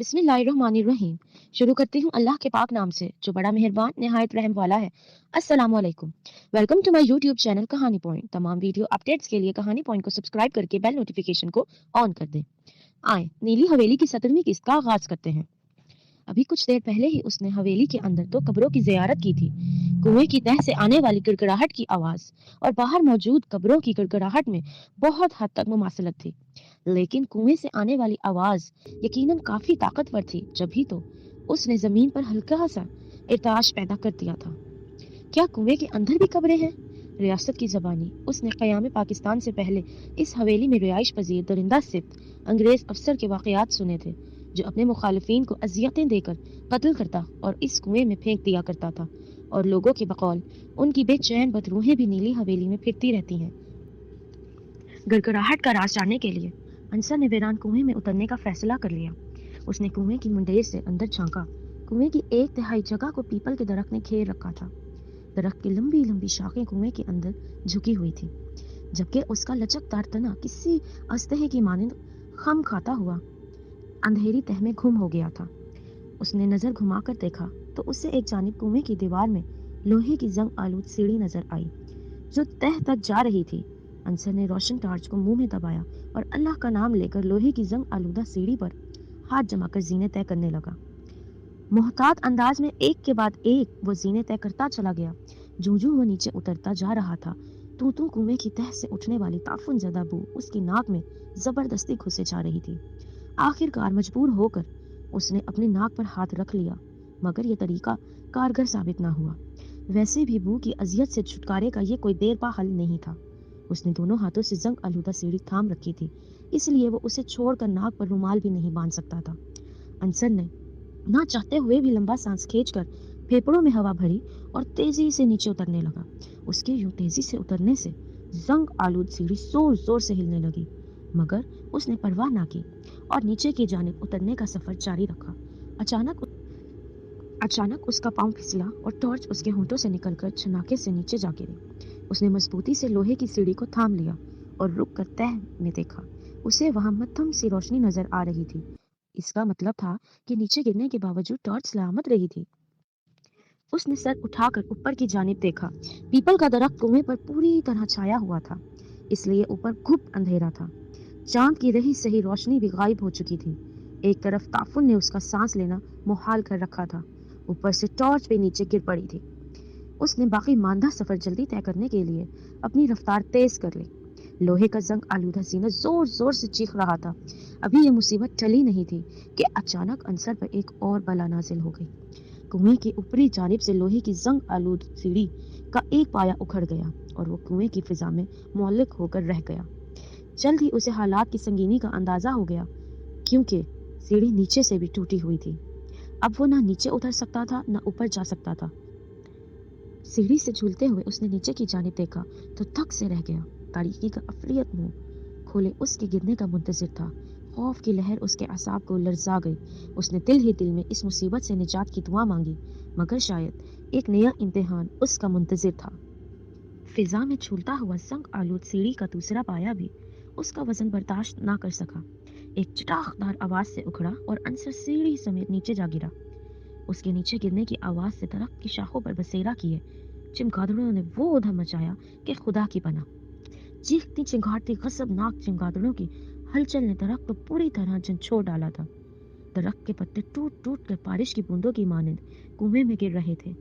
बिस्मिल्लाहिर्रहमानिर्रहीम। शुरू करती हूँ अल्लाह के पाक नाम से जो बड़ा मेहरबान निहायत रहम वाला है। अस्सलाम वालेकुम। Welcome to my YouTube channel Kahani Point. तमाम वीडियो अपडेट्स के लिए कहानी पॉइंट को सब्सक्राइब करके बेल नोटिफिकेशन को ऑन कर दें। आए नीली हवेली की 17वीं किस्त का आगाज करते हैं। अभी कुछ देर पहले ही उसने हवेली के अंदर तो कब्रों की जियारत की थी। कुएं की तह से आने वाली गिड़गिड़ाहट की आवाज और बाहर मौजूद कब्रों की गिड़गिड़ाहट में बहुत हद तक मुमासलत थी, लेकिन कुएं से आने वाली आवाज यकीनन काफी ताकतवर थी। जभी तो उसने जमीन पर हल्का सा इर्ताश पैदा कर दिया था। क्या कुएं के अंदर भी कब्रें हैं? रियासत की जबानी उसने क़याम पाकिस्तान से पहले इस हवेली में रिहाइश पजीर दरिंदा सिफ्त अंग्रेज अफसर के वाकयात सुने थे, जो अपने मुखालिफिन को अजियतें देकर कत्ल करता और इस कुएं में फेंक दिया करता था, और लोगों के बकौल उनकी बेचैन बदरूहें भी नीली हवेली में फिरती रहती हैं। गड़गड़ाहट का राज जानने के लिए अंसर ने वीरान कुएं में उतरने का फैसला कर लिया। उसने कुएं की मुंडेर से अंदर झांका। कुएं की 1/3 जगह को पीपल के दरख्त ने घेर रखा था। दरख्त की लंबी लंबी शाखें कुएं के अंदर झुकी हुई थी, जबकि उसका लचकदार तना किसी अस्तहे की मानिंद खम खाता हुआ अंधेरी तह में गुम हो गया था। उसने नजर घुमाकर देखा तो उसे एक जानिब कुएं की दीवार में लोहे की जंग आलूद सीढ़ी नजर आई, जो तह तक जा रही थी। अंसर ने रोशन टार्च को मुंह में दबाया और अल्लाह का नाम लेकर लोहे की जंग आलूदा सीढ़ी पर हाथ जमाकर जीने तय करने लगा। मोहतात अंदाज में एक के बाद एक वो जीने तय करता चला गया। जूं वो नीचे उतरता जा रहा था, तू कुएं की तह से उठने वाली ताफुन ज़दा बू उसकी नाक में जबरदस्ती घुसे जा रही थी। आखिरकार मजबूर होकर उसने अपनी नाक पर हाथ रख लिया, मगर यह तरीका कारगर साबित ना हुआ। वैसे भी बू की अजियत से छुटकारे का ये कोई देर पा हल नहीं था। उसने दोनों हाथों से जंग आलूदा सीढ़ी थाम रखी थी, इसलिए वो उसे छोड़कर नाक पर रुमाल भी नहीं बांध सकता था। अंसर ने ना चाहते हुए भी लंबा सांस खींचकर फेफड़ों में हवा भरी और तेजी से नीचे उतरने लगा। उसके यूं तेजी से उतरने से जंग आलूद सीढ़ी जोर जोर से हिलने लगी, मगर उसने परवाह ना की और नीचे की जानिब उतरने का सफर जारी रखा। अचानक उसका पांव फिसला और टॉर्च उसके होंठों से निकलकर छनाके से नीचे जा गिरी। उसने मजबूती से लोहे की सीढ़ी को थाम लिया और रुक कर तह में देखा। उसे वहां मध्यम सी रोशनी नजर आ रही थी। इसका मतलब था कि नीचे गिरने के बावजूद टॉर्च सलामत रही थी। उसने सर उठाकर ऊपर की जानिब देखा। पीपल का दरख्त कुएं पर पूरी तरह छाया हुआ था, इसलिए ऊपर घुप अंधेरा था। चांद की रही सही रोशनी भी गायब हो चुकी थी। एक तरफ ताफुन ने उसका सांस लेना मुहाल कर रखा था, ऊपर से टॉर्च भी नीचे गिर पड़ी थी। उसने बाकी मांदा सफर जल्दी तय करने के लिए अपनी रफ्तार तेज कर ली। लोहे का जंग आलूदा सीना जोर जोर से चीख रहा था। अभी यह मुसीबत टली नहीं थी कि अचानक अंसर पर एक और बला नाजिल हो गई। कुएं की ऊपरी जानिब से लोहे की जंग आलूद सीढ़ी का एक पाया उखड़ गया और वो कुएं की फिजा में मौलिक होकर रह गया। जल्द ही उसे हालात की संगीनी का अंदाजा हो गया, क्योंकि सीढ़ी नीचे से भी टूटी हुई थी। अब वो ना नीचे उतर सकता था न ऊपर जा सकता था। सीढ़ी से झूलते हुए उसने नीचे की जानिब देखा तो थक से रह गया। तारीकी का अफलियत मुंह खोले उसके गिरने का मुंतजिर था। खौफ की लहर उसके असाब को लर्जा गई। उसने दिल ही दिल में इस मुसीबत से निजात की दुआ मांगी, मगर शायद एक नया इम्तिहान उसका मुंतजिर था। फिजा में झूलता हुआ संग आलूद सीढ़ी का दूसरा पाया भी उसका वजन बर्दाश्त ना कर सका। एक चटाकदार आवाज से उखड़ा और अंसर सीढ़ी समेत नीचे जा गिरा। उसके नीचे गिरने की आवाज से दरख्त की शाखों पर बसेरा किए चमगादड़ों ने वो उधम मचाया कि खुदा की पनाह। चीखती चिंगारती गजबनाक चमगादड़ों की हलचल ने दरख्त को पूरी तरह झंझोड़ डाला था। दरख्त के पत्ते टूट टूट कर बारिश की बूंदों की मानिंद कुएं में गिर रहे थे।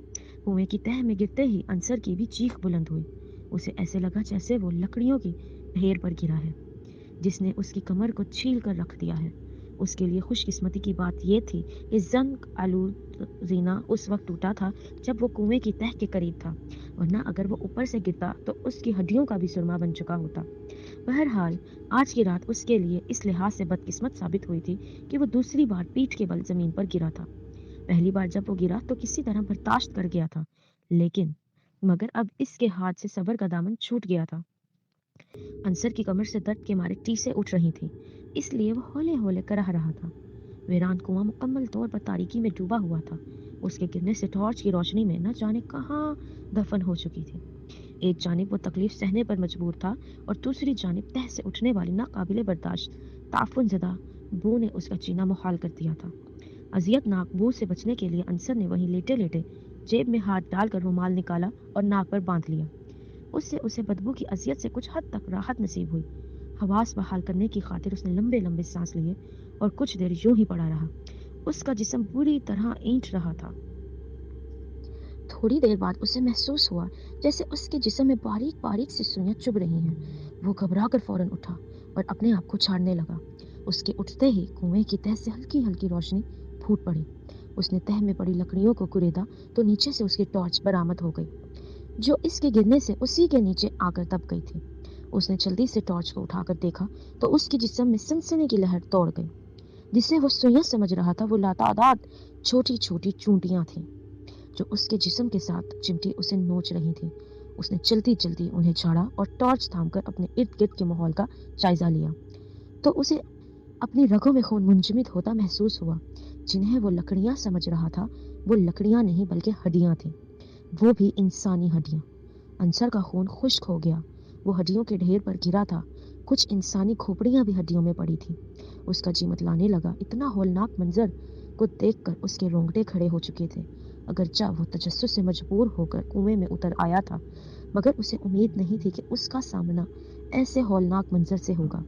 कुएं की तह में गिरते ही अंसर की भी चीख बुलंद हुई। उसे ऐसे लगा जैसे वो लकड़ियों की ढेर पर गिरा है, जिसने उसकी कमर को छील कर रख दिया है। उसके लिए खुशकिस्मती की बात यह थी कि जंग आलूद जीना उस वक्त टूटा था जब वो कुएं की तह के करीब था, वरना अगर वो ऊपर से गिरता तो उसकी हड्डियों का भी सुरमा बन चुका होता। बहरहाल आज की रात उसके लिए इस लिहाज से बदकिस्मत साबित हुई थी कि वो दूसरी बार पीठ के बल जमीन पर गिरा था। पहली बार जब वो गिरा तो किसी तरह बर्दाश्त कर गया था, लेकिन मगर अब इसके हाथ से सब्र का दामन छूट गया था। अंसर की कमर से दर्द के मारे टीसें उठ रही थी, इसलिए वो हौले हौले करह रहा था। वीरान कुआं मुकम्मल तौर पर तारीकी में डूबा हुआ था। उसके गिरने से टॉर्च की रोशनी में न जाने कहाँ दफन हो चुकी थी। एक जानिब वो तकलीफ सहने पर मजबूर था और दूसरी जानिब तह से उठने वाली नाकाबिले बर्दाश्त ताफुन ज़दा बू ने उसका जीना मुहाल कर दिया था। अजियतनाक बू से बचने के लिए अंसर ने वहीं लेटे लेटे जेब में हाथ डालकर रुमाल निकाला और नाक पर बांध लिया। उससे उसे बदबू की अजियत से कुछ हद तक राहत नसीब हुई। हवास बहाल करने की खातिर उसने लंबे लंबे सांस लिए और कुछ देर यूं ही पड़ा रहा। उसका जिस्म पूरी तरह ईंट रहा था। थोड़ी देर बाद उसे महसूस हुआ जैसे उसके जिस्म में बारीक बारीक सी सुइयां चुभ रही हैं। वो घबराकर फौरन उठा और अपने आप को छाड़ने लगा। उसके उठते ही कुएं की तह से हल्की हल्की रोशनी फूट पड़ी। उसने तह में पड़ी लकड़ियों को कुरेदा तो नीचे से उसकी टॉर्च बरामद हो गई, जो इसके गिरने से उसी के नीचे आकर दब गई थी। उसने जल्दी से टॉर्च को उठाकर देखा तो उसके जिस्म में सनसनी की लहर दौड़ गई। जिसे वो सुइयां समझ रहा था वो लातादाद छोटी छोटी चूंटियां थीं, जो उसके जिस्म के साथ चिमटी उसे नोच रही थी। उसने जल्दी जल्दी उन्हें झाड़ा और टॉर्च थामकर अपने इर्द गिर्द के माहौल का जायजा लिया तो उसे अपनी रगों में खून मुंजमद होता महसूस हुआ। जिन्हें वो लकड़ियां समझ रहा था वो लकड़ियां नहीं बल्कि हड्डियां थीं, वो भी इंसानी हड्डियां। अंसर का खून खुश्क हो गया। वो हड्डियों के ढेर पर गिरा था। कुछ इंसानी खोपड़ियां भी हड्डियों में पड़ी थी। उसका जी मतलाने लगा। इतना हौलनाक मंजर को देखकर उसके रोंगटे खड़े हो चुके थे। अगरचा वो तजस्सुस से मजबूर होकर कुएं में उतर आया था, मगर उसे उम्मीद नहीं थी कि उसका सामना ऐसे हौलनाक मंजर से होगा।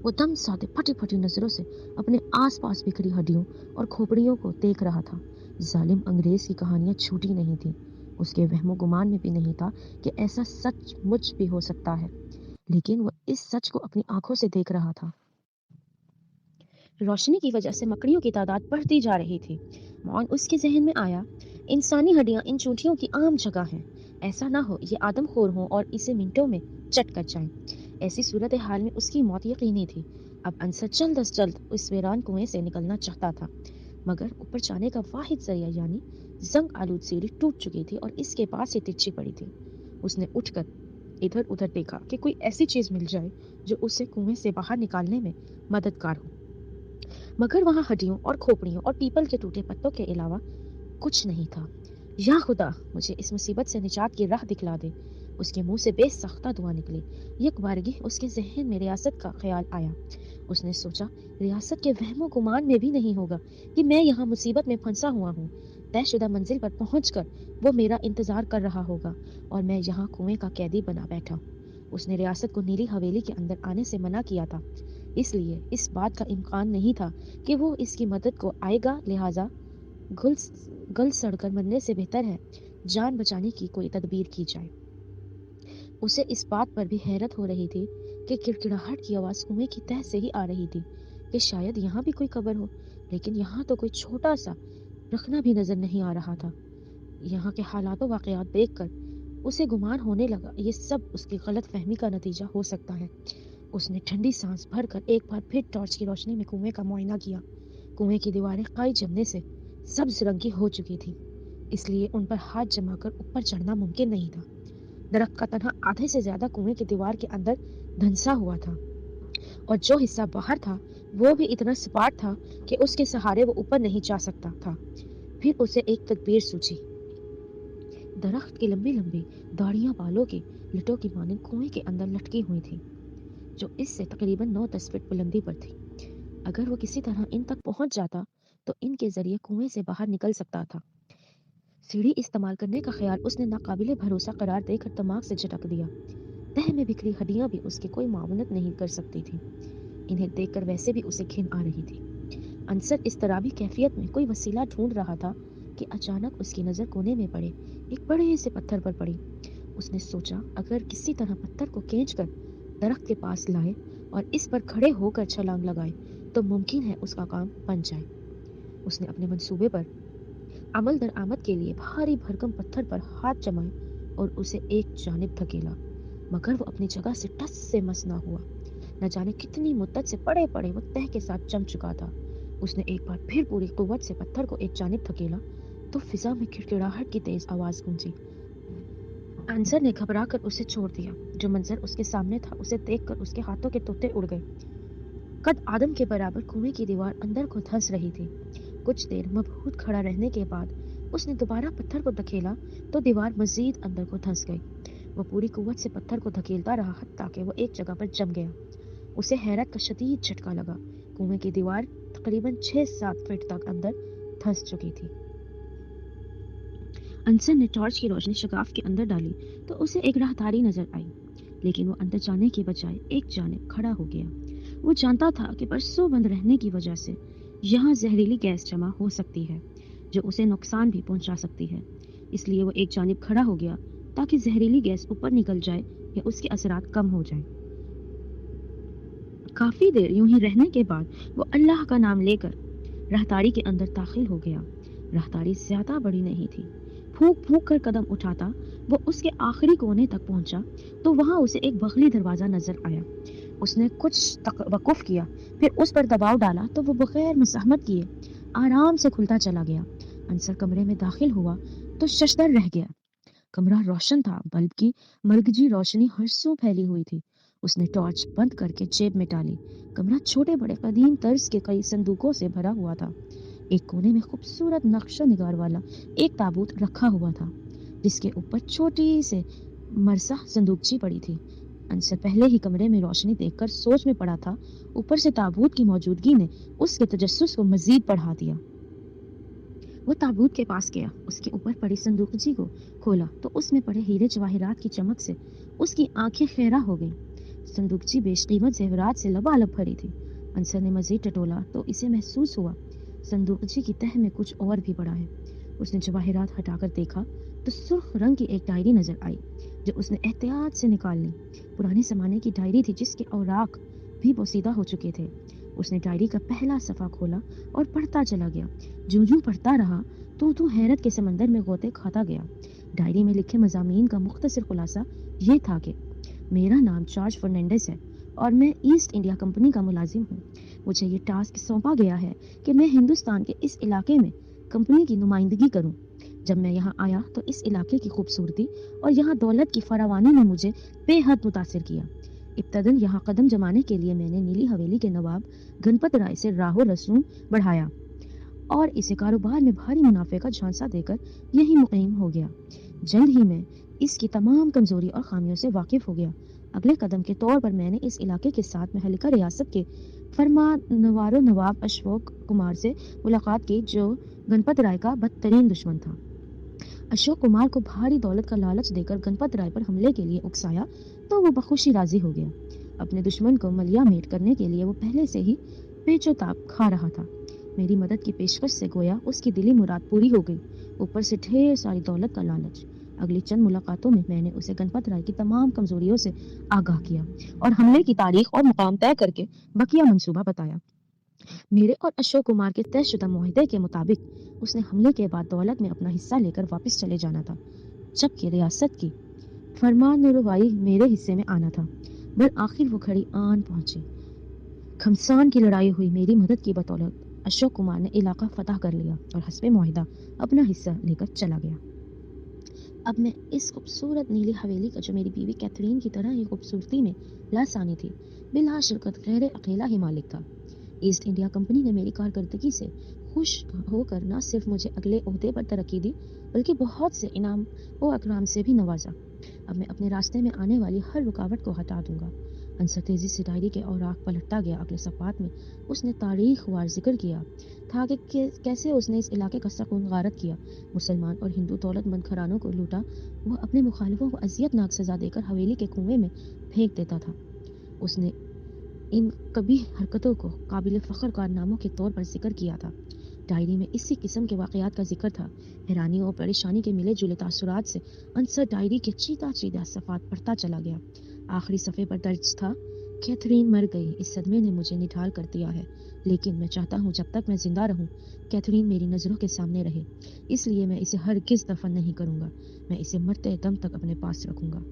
वो दम साधे फटी फटी नजरों से अपने आसपास बिखरी हड्डियों और खोपड़ियों को देख रहा था। जालिम अंग्रेज की कहानियां छूटी नहीं थी। उसके वहमो गुमान में भी नहीं था कि ऐसा सचमुच भी हो सकता है, लेकिन वो इस सच को अपनी आंखों से देख रहा था। रोशनी की वजह से मकड़ियों की तादाद बढ़ती जा रही थी। मौन उसके जहन में आया, इंसानी हड्डियां इन चूंटियों की आम जगह हैं। ऐसा ना हो ये आदमखोर हों और इसे मिनटों में चट कर जाएं। ऐसी सूरत हाल में उसकी मौत यकीनी थी। अब अंसर जल्द अज जल्द उस वीरान कुएं से निकलना चाहता था, मगर ऊपर जाने का वाहिद जरिया यानी जंग आलूद सीढ़ी टूट चुकी थी और इसके पास ही तिरछी पड़ी थी। उसने उठकर इधर उधर देखा कि कोई ऐसी चीज मिल जाए जो उसे कुएं से बाहर निकालने में मददगार हो, मगर वहां हड्डियों और खोपड़ियों और पीपल के टूटे पत्तों के अलावा कुछ नहीं था। या खुदा, मुझे इस मुसीबत से निजात की राह दिखला दे। उसके मुंह से बेसख्ता दुआ निकली। यकबारगी उसके जहन में रियासत का ख्याल आया। उसने सोचा, रियासत के वहमो गुमान में भी नहीं होगा कि मैं यहाँ मुसीबत में फंसा हुआ हूँ। तयशुदा मंजिल पर पहुंचकर वो मेरा इंतजार कर रहा होगा और मैं यहाँ कुएं का कैदी बना बैठा। उसने रियासत को नीली हवेली के अंदर आने से मना किया था, इसलिए इस बात का इम्कान नहीं था कि वो इसकी मदद को आएगा। लिहाजा गल सड़कर मरने से बेहतर है जान बचाने की कोई तदबीर की जाए। उसे इस बात पर भी हैरत हो रही थी कि किड़किड़ाहट की आवाज कुएं की तह से ही आ रही थी, कि शायद यहाँ भी कोई कब्र हो, लेकिन यहाँ तो कोई छोटा सा रखना भी नजर नहीं आ रहा था। यहाँ के हालातों वाकयात देखकर उसे गुमान होने लगा ये सब उसकी गलत फहमी का नतीजा हो सकता है। उसने ठंडी सांस भरकर एक बार फिर टॉर्च की रोशनी में कुएं का मुआयना किया। कुएं की दीवारें काई जमने से सब्ज रंग की हो चुकी थी, इसलिए उन पर हाथ जमाकर ऊपर चढ़ना मुमकिन नहीं था। दरख्त का तना आधे से ज्यादा कुएं की दीवार के अंदर धंसा हुआ था और जो हिस्सा बाहर था वो भी इतना सपाट था कि उसके सहारे वो ऊपर नहीं जा सकता था। फिर उसे एक तदबीर सूझी। दरख्त की लंबी लंबी दाढ़ियां बालों की लटों की मानिंद कुएं के अंदर लटकी हुई थी, जो इससे तकरीबन 9-10 फीट बुलंदी पर थी। अगर वो किसी तरह इन तक पहुंच जाता तो इनके जरिए कुएं से बाहर निकल सकता था। सीढ़ी इस्तेमाल करने का ख्याल उसने नाकाबिले भरोसा करार देकर दिमाग से झटक दिया। तह में बिखरी हड्डियां भी उसकी कोई मावनत नहीं कर सकती थी। इन्हें देखकर वैसे भी उसे घिन आ रही थी। अंसर इस तरह भी कैफियत में कोई वसीला ढूंढ रहा था कि अचानक उसकी नजर कोने में पड़े एक बड़े से पत्थर पर पड़ी। उसने सोचा, अगर किसी तरह पत्थर को खींचकर दरख्त के पास लाए और इस पर खड़े होकर छलांग लगाए तो मुमकिन है उसका काम बन जाए। उसने अपने मंसूबे पर अमल दरआमद के लिए भारी भरकम पत्थर पर हाथ जमाए और उसे एक जानिब धकेला, मगर वो अपनी जगह से टस से मस ना हुआ। न जाने कितनी मुद्दत से पड़े पड़े वो तह के साथ जम चुका था। उसने एक बार फिर पूरी कुव्वत से पत्थर को एक जानिब धकेला तो फिजा में खिड़खिड़ाहट की तेज आवाज गूंजी। अंसर ने घबरा कर उसे छोड़ दिया। जो मंजर उसके सामने था उसे देखकर उसके हाथों के तोते उड़ गए। कद आदम के बराबर कुएं की दीवार अंदर को धंस रही थी। कुछ देर मबहूत खड़ा रहने के बाद उसने दोबारा पत्थर को धकेला तो दीवार मजीद अंदर को धंस गई। वो पूरी कुव्वत से पत्थर को धकेलता रहा हत्ता कि वो एक जगह पर जम गया। उसे हैरत का शदीद झटका लगा। कुएं की दीवार तकरीबन 6-7 फीट तक अंदर धंस चुकी थी। अंसर ने टॉर्च की रोशनी शगाफ के अंदर डाली तो उसे एक राहदारी नजर आई, लेकिन वो अंदर जाने के बजाय एक जानिब खड़ा हो गया। वो जानता था कि बरसों बंद रहने की वजह से यहाँ जहरीली गैस जमा हो सकती है जो उसे नुकसान भी पहुंचा सकती है। इसलिए वो एक जानिब खड़ा हो गया ताकि जहरीली गैस ऊपर निकल जाए या उसके असरात कम हो जाए। काफी देर यूं ही रहने के बाद वो अल्लाह का नाम लेकर राहदारी के अंदर दाखिल हो गया। राहदारी ज्यादा बड़ी नहीं थी। फूंक फूंक कर कदम उठाता वो उसके आखिरी कोने तक पहुंचा तो वहां उसे एक बगली दरवाजा नजर आया। उसने कुछ तवक्कुफ किया, फिर उस पर दबाव डाला तो वो बगैर मज़ाहमत किए आराम से खुलता चला गया। अंसर कमरे में दाखिल हुआ तो शशदर रह गया। कमरा रोशन था, बल्ब की मरकजी रोशनी हर्षों फैली हुई थी। उसने टॉर्च बंद करके जेब में डाली। कमरा छोटे बड़े कदीम तर्ज के कई संदूकों से भरा हुआ था। एक कोने में खूबसूरत नक्शा निगार वाला एक ताबूत रखा हुआ था जिसके ऊपर छोटी से मरसा संदूकची पड़ी थी। अंसर पहले ही कमरे में रोशनी देखकर सोच में पड़ा था। ऊपर से ताबूत की मौजूदगी ने उसके तजस्सुस को मजीद बढ़ा दिया। वो ताबूत के पास गया, उसके ऊपर पड़ी संदूकची को खोला तो उसमें पड़े हीरे जवाहिरात की चमक से उसकी आंखें खैरा हो गईं। संदूकची बेशकीमत जेवरात से लबालब भरी थी। अंसर ने मजीद टटोला तो इसे महसूस हुआ संदूकची की तह में कुछ और भी पड़ा है। उसने जवाहिरात हटाकर देखा तो सुर्ख रंग की एक डायरी नजर आई जो उसने एहतियात से निकाल ली। पुराने जमाने की डायरी थी जिसके औराक भी बोसीदा हो चुके थे। उसने डायरी का पहला सफ़ा खोला और पढ़ता चला गया। जूं पढ़ता रहा तो हैरत के समंदर में गोते खाता गया। डायरी में लिखे मज़ामीन का मुख्तसर खुलासा ये था कि मेरा नाम जॉर्ज फर्नांडिस है और मैं ईस्ट इंडिया कंपनी का मुलाजिम हूँ। मुझे ये टास्क सौंपा गया है कि मैं हिंदुस्तान के इस इलाके में कंपनी की नुमाइंदगी करूँ। जब मैं यहाँ आया तो इस इलाके की खूबसूरती और यहाँ दौलत की फरावानी ने मुझे बेहद मुतासिर किया। इब्तदन यहाँ कदम जमाने के लिए मैंने नीली हवेली के नवाब गणपत राय से राहो रसूम बढ़ाया और इसे कारोबार में भारी मुनाफे का झांसा देकर यही मुकीम हो गया। जल्द ही मैं इसकी तमाम कमजोरी और खामियों से वाकिफ हो गया। अगले कदम के तौर पर मैंने इस इलाके के साथ महलिका रियासत के फरमानवारो नवाब अशोक कुमार से मुलाकात की जो गणपत राय का बदतरीन दुश्मन था। अशोक कुमार को भारी दौलत का लालच देकर गणपत राय पर हमले के लिए उकसाया तो वो बखुशी राजी हो गया। अपने दुश्मन को मलिया मेट करने के लिए वो पहले से ही पेचोताप खा रहा था। मेरी मदद की पेशकश से गोया उसकी दिली मुराद पूरी हो गई, ऊपर से ढेर सारी दौलत का लालच। अगली चंद मुलाकातों में मैंने उसे गणपत राय की तमाम कमजोरियों से आगाह किया और हमले की तारीख और मुकाम तय करके बकिया मंसूबा बताया। मेरे और अशोक कुमार के तयशुदा मुआहदे के मुताबिक उसने हमले के बाद दौलत में अपना हिस्सा लेकर वापस चले जाना था, जबकि रियासत की फरमानरवाई मेरे हिस्से में आना था। पर आखिर वो घड़ी आन पहुंची। खमसान की लड़ाई हुई। मेरी मदद की बदौलत अशोक कुमार ने इलाका फतह कर लिया और हस्बे मुआहिदा अपना हिस्सा लेकर चला गया। अब मैं इस खूबसूरत नीली हवेली का जो मेरी बीवी कैथरीन की तरह ही खूबसूरती में लासानी थी, बिला शिरकत गैर अकेला ही मालिक था। ईस्ट इंडिया कंपनी ने मेरी कारकर्दगी से खुश होकर न सिर्फ मुझे अगले ओहदे पर तरक्की दी बल्कि बहुत से इनाम व अकराम से भी नवाजा। अब मैं अपने रास्ते में आने वाली हर रुकावट को हटा दूंगा। अंसर तेजी से डायरी के औराक पलटता गया। अगले सफ़ात में उसने तारीख वार जिक्र किया था कि कैसे उसने इस इलाके का सकून गारत किया, मुसलमान और हिंदू दौलतमंद घरानों को लूटा। वह अपने मुखालिफों को अजियतनाक सजा देकर हवेली के कुएं में फेंक देता था। उसने इन कबीह हरकतों को काबिल फ़ख्र कारनामों के तौर पर जिक्र किया था। डायरी में इसी किस्म के वाक़यात का जिक्र था। हैरानी और परेशानी के मिले जुले तासुरात से अंसर डायरी के चीदा सफ़ात पढ़ता चला गया। आखिरी सफ़े पर दर्ज था, कैथरीन मर गई। इस सदमे ने मुझे निढाल कर दिया है, लेकिन मैं चाहता हूँ जब तक मैं जिंदा रहूँ कैथरीन मेरी नज़रों के सामने रहे। इसलिए मैं इसे हरगिज़ दफन नहीं करूँगा। मैं इसे मरते दम तक अपने पास रखूँगा।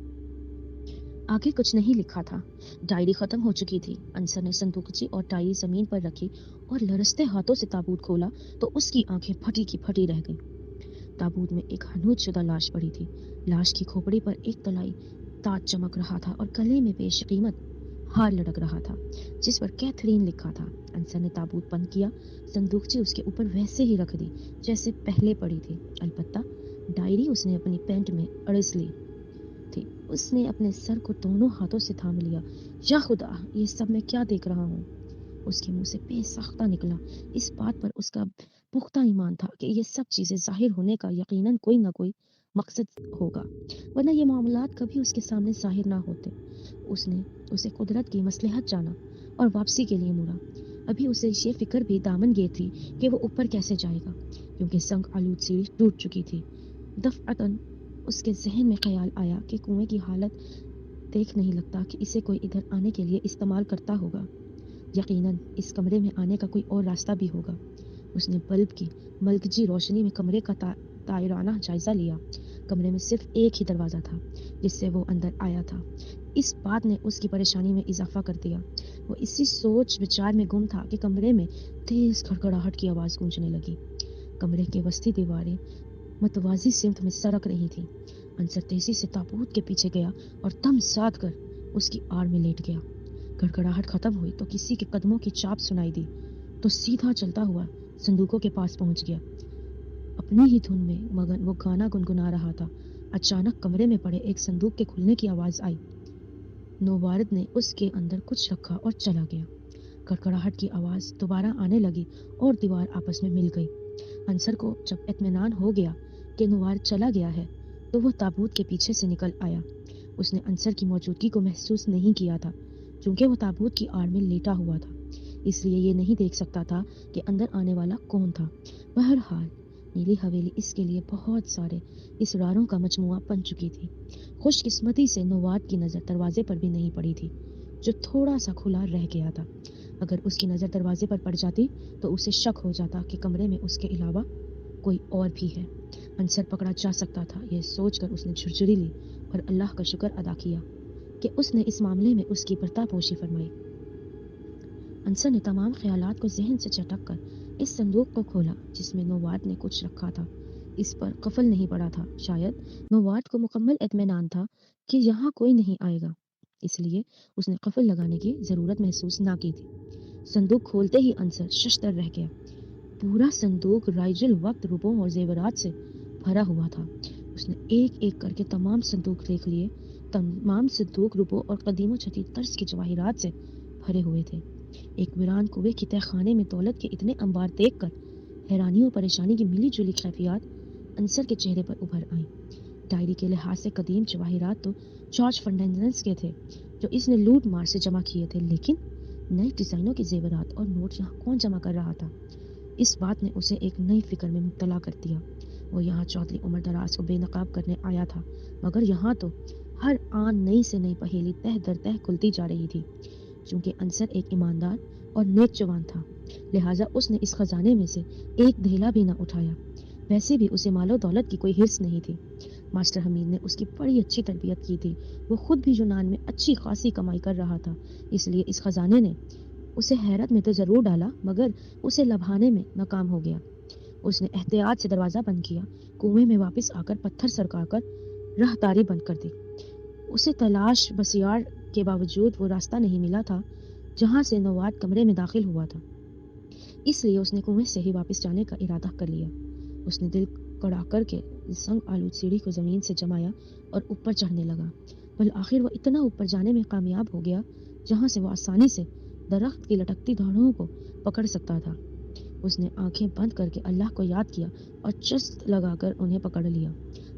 आगे कुछ नहीं लिखा था। डायरी खत्म हो चुकी थी। अंसर ने संदूकची और डायरी जमीन पर रखी और लरसते हाथों से ताबूत खोला तो उसकी आंखें फटी की फटी रह गईं। ताबूत में एक हनूतशुदा लाश पड़ी थी। लाश की खोपड़ी पर एक तलाई ताज चमक रहा था और गले में बेशकीमत हार लटक रहा था जिस पर कैथरीन लिखा था। अंसर ने ताबूत बंद किया। संदूकची उसके ऊपर वैसे ही रख दी जैसे पहले पड़ी थी। अलबत्ता डायरी उसने अपनी पैंट में अड़स ली थी। उसने अपने सर को दोनों हाथों से थाम लिया। या खुदा, ये सब मैं क्या देख रहा हूँ। اس کے منہ سے بے ساختہ نکلا۔ اس بات پر اس کا پختہ ایمان تھا کہ یہ سب چیزیں ظاہر ہونے کا یقیناً کوئی نہ کوئی مقصد ہوگا، ورنہ یہ معاملات کبھی اس کے سامنے ظاہر نہ ہوتے۔ اس نے اسے قدرت کی مصلحت جانا اور واپسی کے لیے مڑا۔ ابھی اسے یہ فکر بھی دامن گیر تھی کہ وہ اوپر کیسے جائے گا، کیونکہ سنگ آلود سیڑھی ٹوٹ چکی تھی۔ دفعتاً اس کے ذہن میں خیال آیا کہ کنویں کی حالت دیکھ نہیں لگتا کہ اسے کوئی ادھر آنے کے لیے استعمال کرتا ہوگا۔ یقیناً اس کمرے میں آنے کا کوئی اور راستہ بھی ہوگا۔ اس نے بلب کی ملتجی روشنی میں کمرے کا دائرانہ جائزہ لیا۔ کمرے میں صرف ایک ہی دروازہ تھا جس سے وہ اندر آیا تھا۔ اس بات نے اس کی پریشانی میں اضافہ کر دیا۔ وہ اسی سوچ وچار میں گم تھا کہ کمرے میں تیز کھڑکھڑاہٹ کی آواز گونجنے لگی۔ کمرے کی وسطی دیواریں متوازی سمت میں سرک رہی تھیں۔ انصر تیزی سے تابوت کے پیچھے گیا اور دم ساتھ کر اس کی آڑ میں لیٹ گیا۔ کھڑکھڑاہٹ ختم ہوئی تو کسی کے قدموں کی چاپ سنائی دی تو سیدھا چلتا ہوا صندوقوں کے پاس پہنچ گیا۔ اپنی ہی دھن میں مگن وہ گانا گنگنا رہا تھا۔ اچانک کمرے میں پڑے ایک صندوق کے کھلنے کی آواز آئی۔ نووارد نے اس کے اندر کچھ رکھا اور چلا گیا۔ کڑکڑاہٹ کی آواز دوبارہ آنے لگی اور دیوار آپس میں مل گئی۔ انصر کو جب اطمینان ہو گیا کہ نووارد چلا گیا ہے تو وہ تابوت کے پیچھے سے نکل آیا۔ اس نے انصر کی موجودگی کو محسوس نہیں کیا تھا چونکہ وہ تابوت کی آڑ میں لیٹا ہوا تھا، اس لیے یہ نہیں دیکھ سکتا تھا کہ اندر آنے والا کون تھا۔ بہرحال نیلی حویلی اس کے لیے بہت سارے اسراروں کا مجموعہ بن چکی تھی۔ خوش قسمتی سے نووارد کی نظر دروازے پر بھی نہیں پڑی تھی جو تھوڑا سا کھلا رہ گیا تھا۔ اگر اس کی نظر دروازے پر پڑ جاتی تو اسے شک ہو جاتا کہ کمرے میں اس کے علاوہ کوئی اور بھی ہے۔ انصر پکڑا جا سکتا تھا، یہ سوچ کر اس نے جھرجھری لی اور اللہ کا شکر ادا کیا کہ اس نے اس معاملے میں اس کی پردہ پوشی فرمائی۔ انصر نے تمام خیالات کو ذہن سے چٹک کر اس صندوق کو کھولا جس میں نووارد نے کچھ رکھا تھا۔ اس پر قفل نہیں پڑا تھا۔ شاید نووارد کو مکمل اطمینان تھا کہ یہاں کوئی نہیں آئے گا، اس لیے اس نے قفل لگانے کی ضرورت محسوس نہ کی تھی۔ صندوق کھولتے ہی انصر ششدر رہ گیا۔ پورا صندوق رائج الوقت روپوں اور زیورات سے بھرا ہوا تھا۔ اس نے ایک ایک کر کے تمام صندوق دیکھ لیے۔ تمام صندوق روپوں اور قدیم و جدید طرز کے جواہرات سے بھرے ہوئے تھے۔ ایک ویران کنویں کے تہ خانے میں دولت کے اتنے انبار دیکھ کر حیرانی اور پریشانی کی ملی جلی کیفیات انصر کے چہرے پر ابھر آئیں۔ ڈائری کے لحاظ سے قدیم جواہرات تو جارج فرنانڈیز کے تھے جو اس نے لوٹ مار سے جمع کیے تھے، لیکن نئے ڈیزائنوں کے زیورات اور نوٹ یہاں کون جمع کر رہا تھا؟ اس بات نے اسے ایک نئی فکر میں مبتلا کر دیا۔ وہ یہاں چودھری عمر دراز کو بے نقاب کرنے آیا تھا، مگر یہاں تو ہر آن نئی سے نئی پہیلی تہ در تہ کھلتی جا رہی تھی۔ چونکہ انصر ایک ایماندار اور نیک جوان تھا، لہٰذا اس نے اس خزانے میں سے ایک دھیلا بھی نہ اٹھایا۔ ویسے بھی اسے مال و دولت کی کوئی حرص نہیں تھی۔ ماسٹر حمید نے اس کی بڑی اچھی تربیت کی تھی۔ وہ خود بھی یونان میں اچھی خاصی کمائی کر رہا تھا، اس لیے اس خزانے نے اسے حیرت میں تو ضرور ڈالا مگر اسے لبھانے میں ناکام ہو گیا۔ اس نے احتیاط سے دروازہ بند کیا، کنویں میں واپس آ کر پتھر سرکا کر راہداری بند کر دی۔ اسے تلاش بسیار کے باوجود وہ راستہ نہیں ملا تھا جہاں سے نووارد کمرے میں داخل ہوا تھا، اس لیے اس نے کنویں سے ہی واپس جانے کا ارادہ کر لیا۔ اس نے دل کڑا کر کے سنگ آلود سیڑھی کو زمین سے جمایا اور اوپر چڑھنے لگا۔ بالآخر وہ اتنا اوپر جانے میں کامیاب ہو گیا جہاں سے وہ آسانی سے درخت کی لٹکتی دھاڑیوں کو پکڑ سکتا تھا۔ اس نے آنکھیں بند کر کے اللہ کو یاد کیا اور چست لگا کر انہیں پکڑ لیا۔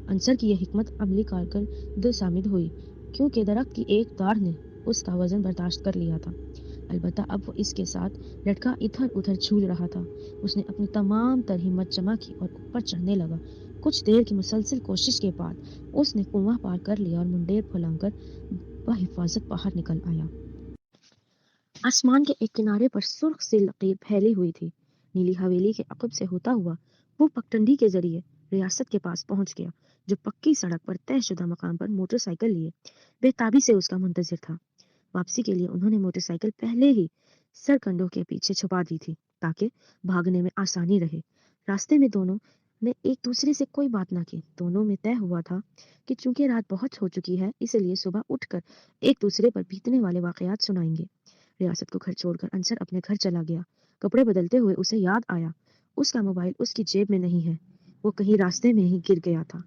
انصر کی یہ حکمت عملی کارکرد ثابت ہوئی کیونکہ درخت کی ایک تار نے اس کا وزن برداشت کر لیا تھا، البتہ اب وہ اس کے ساتھ لٹکا ادھر ادھر جھول رہا تھا۔ اس نے اپنی تمام تر ہمت جمع کی اور اوپر چڑھنے لگا۔ کچھ دیر کی مسلسل کوشش کے بعد اس نے کنواں پار کر لیا اور منڈیر پھلانگ کر بحفاظت باہر نکل آیا۔ آسمان کے ایک کنارے پر سرخ سی لکیر پھیلی ہوئی تھی۔ نیلی حویلی کے عقب سے ہوتا ہوا وہ پگڈنڈی کے ذریعے ریاست کے پاس پہنچ گیا جو پکی سڑک پر طے شدہ مقام پر موٹر سائیکل لیے بے تابی سے اس کا منتظر تھا۔ واپسی کے لیے انہوں نے موٹر سائیکل پہلے ہی سرکنڈوں کے پیچھے چھپا دی تھی تاکہ بھاگنے میں آسانی رہے۔ راستے میں دونوں نے ایک دوسرے سے کوئی بات نہ کی۔ دونوں میں طے ہوا تھا کہ چونکہ رات بہت ہو چکی ہے اس لیے صبح اٹھ کر ایک دوسرے پر بیتنے والے واقعات سنائیں گے۔ ریاست کو گھر چھوڑ کر انصر اپنے گھر چلا گیا۔ کپڑے بدلتے ہوئے اسے یاد آیا اس کا موبائل اس کی جیب میں نہیں ہے، وہ کہیں راستے میں ہی گر گیا تھا۔